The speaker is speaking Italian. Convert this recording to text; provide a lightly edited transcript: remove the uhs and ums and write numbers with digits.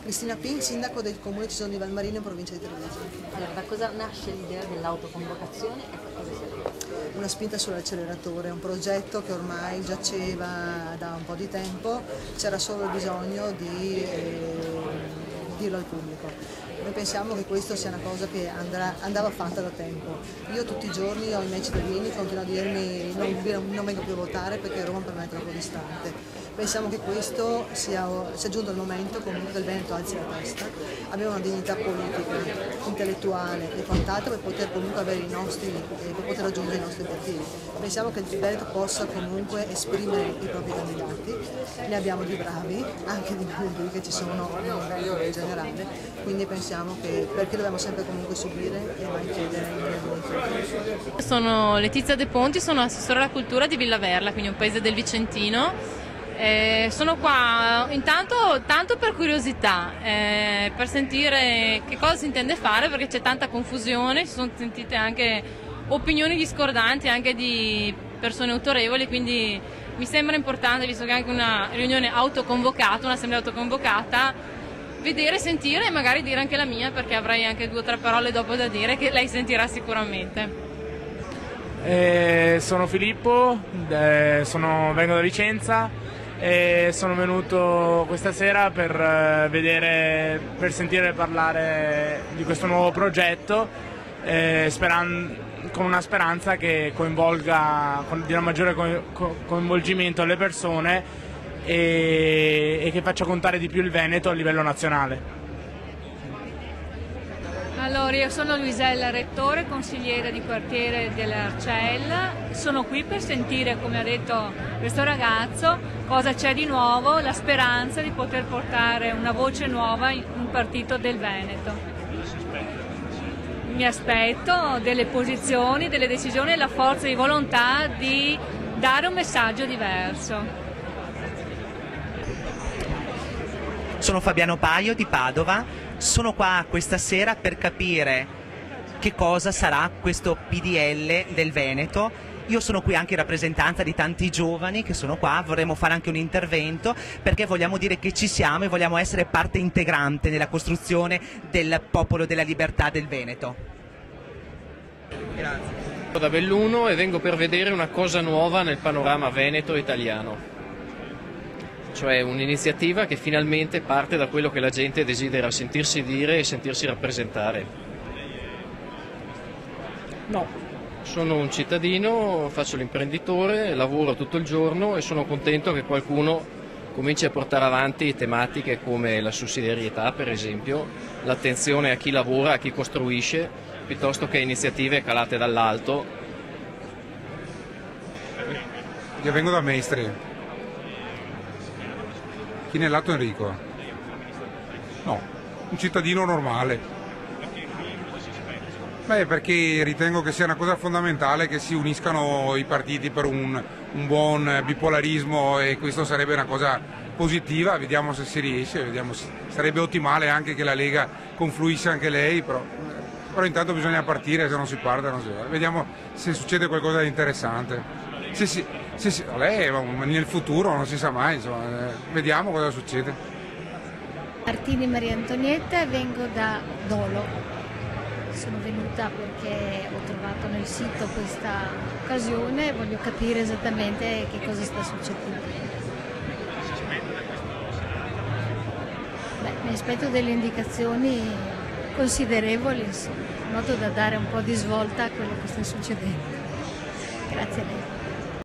Cristina Pin, sindaco del comune Ciso di Valmarino in provincia di Treviso. Allora, da cosa nasce l'idea dell'autoconvocazione e che cosa serve? Una spinta sull'acceleratore, un progetto che ormai giaceva da un po' di tempo, c'era solo il bisogno di dirlo al pubblico. Noi pensiamo che questo sia una cosa che andava fatta da tempo. Io tutti i giorni ho i miei cittadini, continuano a dirmi non vengo più a votare perché Roma per me è troppo distante. Pensiamo che questo sia giunto il momento comunque che il Veneto alzi la testa, abbiamo una dignità politica, intellettuale e quant'altro per poter comunque avere per poter raggiungere i nostri obiettivi. Pensiamo che il Veneto possa comunque esprimere i propri candidati, ne abbiamo di bravi, anche di quelli che ci sono nel Veneto in generale, quindi pensiamo che perché dobbiamo sempre comunque subire e mai chiedere il Sono Letizia De Ponti, sono assessore alla cultura di Villaverla, quindi un paese del Vicentino. Sono qua intanto tanto per curiosità, per sentire che cosa si intende fare, perché c'è tanta confusione, si sono sentite anche opinioni discordanti anche di persone autorevoli, quindi mi sembra importante, visto che è anche una riunione autoconvocata, un'assemblea autoconvocata, vedere, sentire e magari dire anche la mia, perché avrei anche 2 o 3 parole dopo da dire che lei sentirà sicuramente. Sono Filippo, vengo da Vicenza e sono venuto questa sera per sentire parlare di questo nuovo progetto, con una speranza che coinvolga di un maggiore coinvolgimento alle persone e che faccia contare di più il Veneto a livello nazionale. Allora, io sono Luisella Rettore, consigliere di quartiere dell'Arcella. Sono qui per sentire, come ha detto questo ragazzo, cosa c'è di nuovo, la speranza di poter portare una voce nuova in un partito del Veneto. Mi aspetto delle posizioni, delle decisioni e la forza di volontà di dare un messaggio diverso. Sono Fabiano Paio di Padova. Sono qua questa sera per capire che cosa sarà questo PDL del Veneto. Io sono qui anche in rappresentanza di tanti giovani che sono qua, vorremmo fare anche un intervento perché vogliamo dire che ci siamo e vogliamo essere parte integrante nella costruzione del popolo della libertà del Veneto. Grazie. Sono da Belluno e vengo per vedere una cosa nuova nel panorama veneto italiano. Cioè un'iniziativa che finalmente parte da quello che la gente desidera sentirsi dire e sentirsi rappresentare. No, sono un cittadino, faccio l'imprenditore, lavoro tutto il giorno e sono contento che qualcuno cominci a portare avanti tematiche come la sussidiarietà, per esempio, l'attenzione a chi lavora, a chi costruisce, piuttosto che iniziative calate dall'alto. Io vengo da Mestre. Chi ne è lato Enrico? No, un cittadino normale. Beh, perché ritengo che sia una cosa fondamentale che si uniscano i partiti per un buon bipolarismo e questo sarebbe una cosa positiva, vediamo se si riesce, sarebbe ottimale anche che la Lega confluisse anche lei, però intanto bisogna partire, se non si parte non si va. Vediamo se succede qualcosa di interessante. Sì, lei nel futuro non si sa mai, insomma, vediamo cosa succede. Martini Maria Antonietta e vengo da Dolo. Sono venuta perché ho trovato nel sito questa occasione e voglio capire esattamente che cosa sta succedendo. Mi aspetto delle indicazioni considerevoli, insomma, in modo da dare un po' di svolta a quello che sta succedendo. Grazie a lei.